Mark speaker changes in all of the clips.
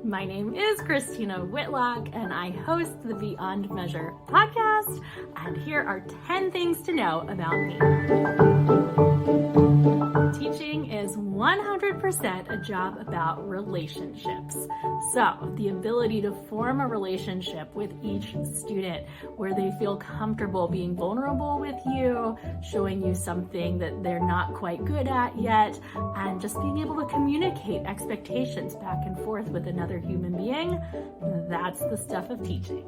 Speaker 1: My name is Christina Whitlock, and I host the Beyond Measure podcast, and here are 10 things to know about me. Teaching is 100% a job about relationships. So, the ability to form a relationship with each student where they feel comfortable being vulnerable with you, showing you something that they're not quite good at yet, and just being able to communicate expectations back and forth with another human being, that's the stuff of teaching.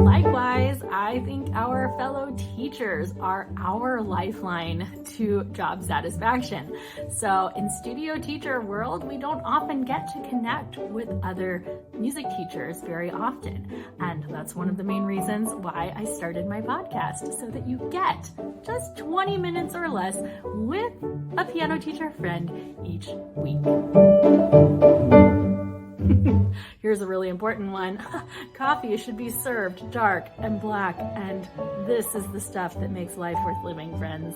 Speaker 1: Likewise, I think our fellow teachers are our lifeline to job satisfaction. So in studio teacher world, we don't often get to connect with other music teachers very often. And that's one of the main reasons why I started my podcast, so that you get just 20 minutes or less with a piano teacher friend each week. Here's a really important one. Coffee should be served dark and black, and this is the stuff that makes life worth living, friends.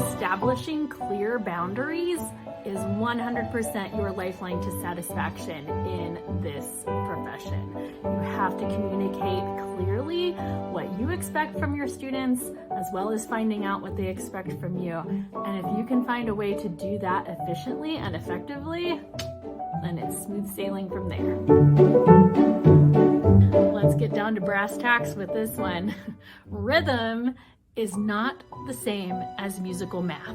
Speaker 1: Establishing clear boundaries is 100% your lifeline to satisfaction in this profession. You have to communicate clearly what you expect from your students, as well as finding out what they expect from you. And if you can find a way to do that efficiently and effectively, then it's smooth sailing from there. Let's get down to brass tacks with this one. Rhythm is not the same as musical math.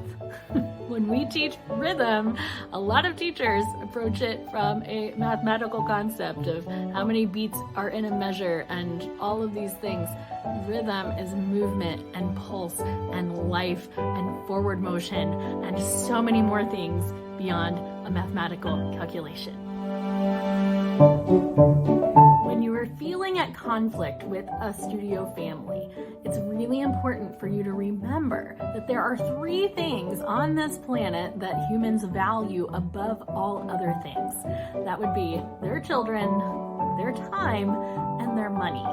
Speaker 1: When we teach rhythm, a lot of teachers approach it from a mathematical concept of how many beats are in a measure and all of these things. Rhythm is movement and pulse and life and forward motion and so many more things beyond a mathematical calculation. When you are feeling at conflict with a studio family, it's really important for you to remember that there are 3 things on this planet that humans value above all other things. That would be their children, their time, and their money.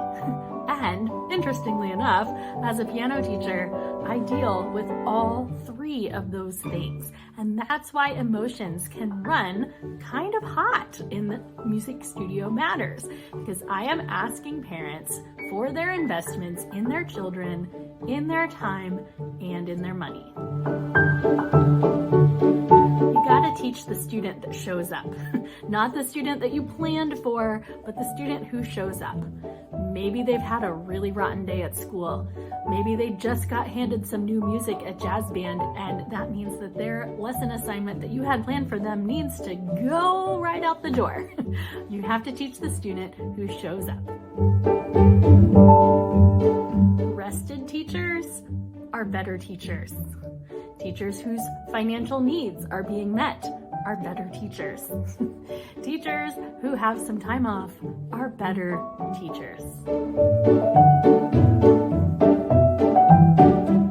Speaker 1: And interestingly enough, as a piano teacher, I deal with all 3 of those things. And that's why emotions can run kind of hot in the music studio matters, because I am asking parents for their investments in their children, in their time, and in their money. You gotta teach the student that shows up. Not the student that you planned for, but the student who shows up. Maybe they've had a really rotten day at school. Maybe they just got handed some new music at jazz band, and that means that their lesson assignment that you had planned for them needs to go right out the door. You have to teach the student who shows up. Rested teachers are better teachers. Teachers whose financial needs are being met are better teachers. Teachers who have some time off are better teachers.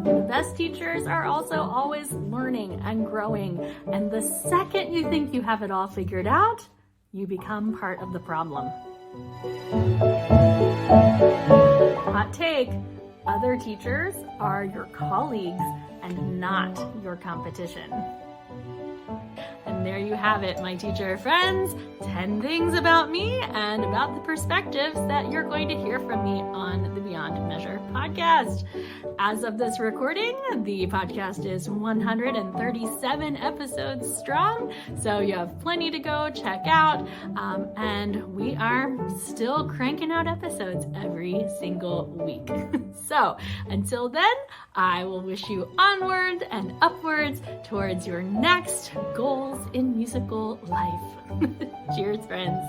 Speaker 1: The best teachers are also always learning and growing, and the second you think you have it all figured out, you become part of the problem. Hot take, other teachers are your colleagues and not your competition. And there you have it, my teacher friends. 10 things about me and about the perspectives that you're going to hear from me on the Beyond Measure podcast. As of this recording, the podcast is 137 episodes strong, so you have plenty to go check out. And we are still cranking out episodes every single week. So until then, I will wish you onward and upwards towards your next goals in musical life. Cheers, friends.